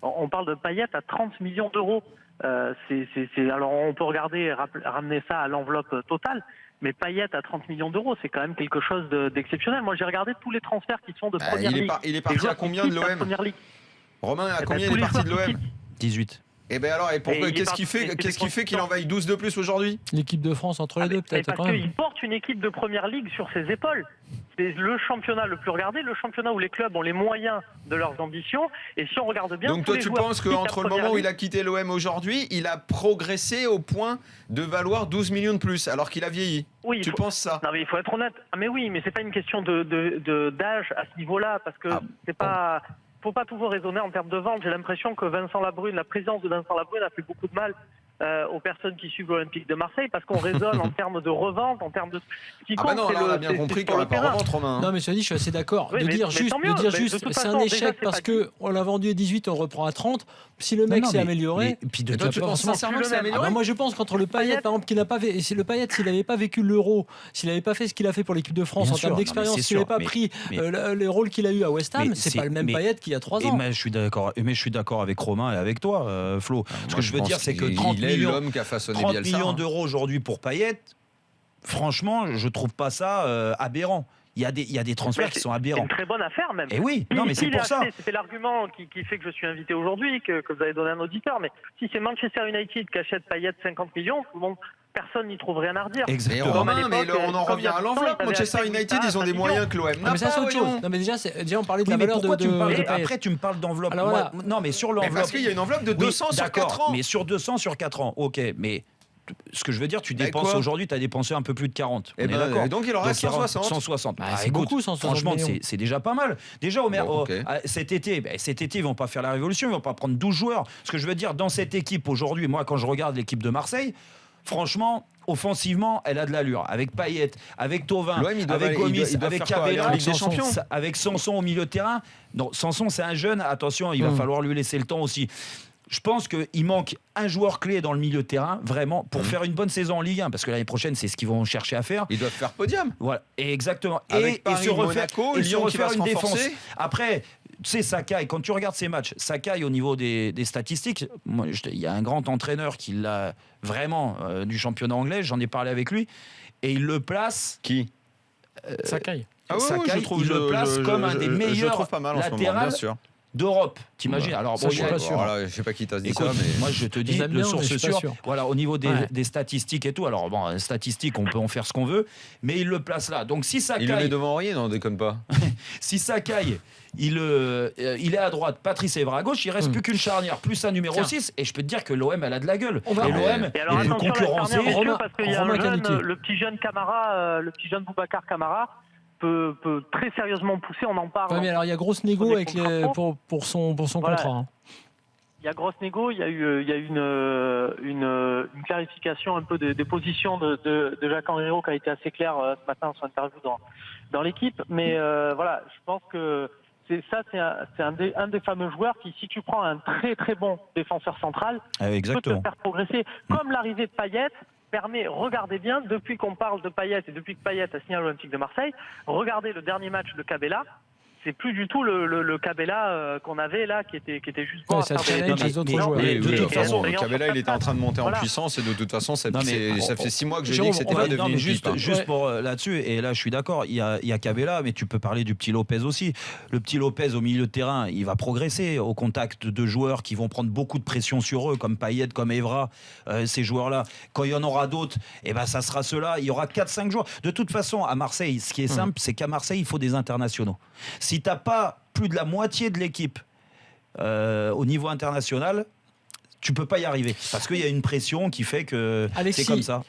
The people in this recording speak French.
On parle de Payet à 30 millions d'euros. Alors on peut ramener ça à l'enveloppe totale, mais Payet à 30 millions d'euros, c'est quand même quelque chose d'exceptionnel. Moi, j'ai regardé tous les transferts qui sont de première ligue. Il est parti à combien de l'OM? Romain, à combien il est parti de l'OM? 18. Et bien alors, qu'est-ce qui fait qu'il en vaille 12 de plus aujourd'hui? L'équipe de France entre les deux, peut-être. Parce qu'il porte une équipe de première ligue sur ses épaules. C'est le championnat le plus regardé, le championnat où les clubs ont les moyens de leurs ambitions. Et si on regarde bien... Donc toi, tu penses qu'entre le moment où il a quitté l'OM aujourd'hui, il a progressé au point de valoir 12 millions de plus, alors qu'il a vieilli? Oui, tu penses ça? Non, mais il faut être honnête. Mais oui, mais c'est pas une question d'âge à ce niveau-là, parce que c'est pas... Faut pas toujours raisonner en termes de vente. J'ai l'impression que la présence de Vincent Labrune a fait beaucoup de mal aux personnes qui suivent l'Olympique de Marseille, parce qu'on raisonne en termes de revente, en termes de... non, là on a bien compris qu'on n'a pas revente, Romain. Non, mais je suis assez d'accord. Oui, de dire juste, c'est un échec parce qu'on l'a vendu à 18, on reprend à 30. Si le mec s'est amélioré... Et puis toi, tu penses sincèrement que c'est amélioré? Moi, je pense qu'entre le Payet, par exemple, qui n'a pas fait... Si le Payet, s'il n'avait pas vécu l'Euro, s'il n'avait pas fait ce qu'il a fait pour l'équipe de France en termes d'expérience, s'il n'avait pas pris les rôles qu'il a eu à West Ham, c'est pas le même Payet qu'il y a 3 ans. Mais je suis d'accord avec Romain et avec toi, Flo. Ce que je veux dire, c'est que 30 millions d'euros aujourd'hui pour Payet, franchement, je trouve pas ça aberrant. Il y a des transferts qui sont aberrants. C'est une très bonne affaire même. Et oui, non mais c'est pour ça. C'était l'argument qui fait que je suis invité aujourd'hui, que vous avez donné à un auditeur. Mais si c'est Manchester United qui achète Payet 50 millions, tout le monde... Personne n'y trouve rien à redire. Exactement. Romain, mais on en revient à l'enveloppe. Manchester United, ils ont des moyens que l'OM n'a pas. Mais ça, c'est autre chose. Non, mais déjà, on parlait de la valeur de... Après, tu me parles d'enveloppe. Non, mais sur l'enveloppe... Parce qu'il y a une enveloppe de 200 sur 4 ans. Mais sur 200 sur 4 ans, ok. Mais ce que je veux dire, tu dépenses aujourd'hui, tu as dépensé un peu plus de 40. Et donc, il en reste 160. 160. C'est beaucoup, 160 franchement, millions. c'est déjà pas mal. Déjà, cet été, ils vont pas faire la révolution, ils vont pas prendre 12 joueurs. Ce que je veux dire, dans cette équipe aujourd'hui, moi, quand je regarde l'équipe de Marseille, franchement, offensivement, elle a de l'allure. Avec Payet, avec Thauvin, avec Gomis, avec Cabella, avec Sanson au milieu de terrain. Non, Sanson, c'est un jeune. Attention, il va falloir lui laisser le temps aussi. Je pense qu'il manque un joueur clé dans le milieu de terrain, vraiment, pour faire une bonne saison en Ligue 1. Parce que l'année prochaine, c'est ce qu'ils vont chercher à faire. Ils doivent faire podium. Voilà, exactement. Avec Paris, Monaco, Lyon qui va se défense. renforcer. Après, tu sais, Sakai, quand tu regardes ses matchs, Sakai, au niveau des statistiques, il y a un grand entraîneur qui l'a vraiment du championnat anglais, j'en ai parlé avec lui, et il le place... Qui Sakai. Sakai, il le place comme un des meilleurs latérales d'Europe. T'imagines? Alors, ça, je suis pas sûr. Je sais pas qui t'a dit ça, mais moi je te dis de source sûre. Voilà, au niveau des statistiques et tout. Alors bon, statistiques, on peut en faire ce qu'on veut, mais il le place là. Donc si Sakai, il le met devant rien, non, déconne pas. Si Sakai, il est à droite, Patrice Evra à gauche, il reste plus qu'une charnière, plus un numéro 6, et je peux te dire que l'OM, elle a de la gueule. Et l'OM, il est concurrencé. Parce qu'il y a le petit jeune Camara, le petit jeune Boubacar Camara, peut très sérieusement pousser, on en parle. Oui, mais alors il y a grosse négo pour son contrat. Hein. Il y a grosse négo, il y a eu une clarification un peu des positions de Jacques-Henri Hérault qui a été assez claire ce matin dans son interview dans l'équipe. Mais voilà, je pense que c'est un des fameux joueurs qui, si tu prends un très très bon défenseur central, peut te faire progresser. Comme l'arrivée de Payet permet, regardez bien, depuis qu'on parle de Payet et depuis que Payet a signé à l'Olympique de Marseille, regardez le dernier match de Cabella. C'est plus du tout le Cabella qu'on avait là, qui était juste bon. Ça challenge les autres joueurs. De toute façon, Cabella, il était en train de monter en puissance, et de toute façon, ça fait 6 mois que je dis que c'était pas devenu une pipe. Juste pour là-dessus, et là je suis d'accord, il y a Cabella, mais tu peux parler du petit Lopez aussi. Le petit Lopez au milieu de terrain, il va progresser au contact de joueurs qui vont prendre beaucoup de pression sur eux, comme Payet, comme Evra, ces joueurs-là. Quand il y en aura d'autres, ça sera ceux-là. Il y aura 4-5 joueurs. De toute façon, à Marseille, ce qui est simple, c'est qu'à Marseille, il faut des internationaux. Si tu n'as pas plus de la moitié de l'équipe au niveau international, tu ne peux pas y arriver. Parce qu'il y a une pression qui fait que c'est comme ça.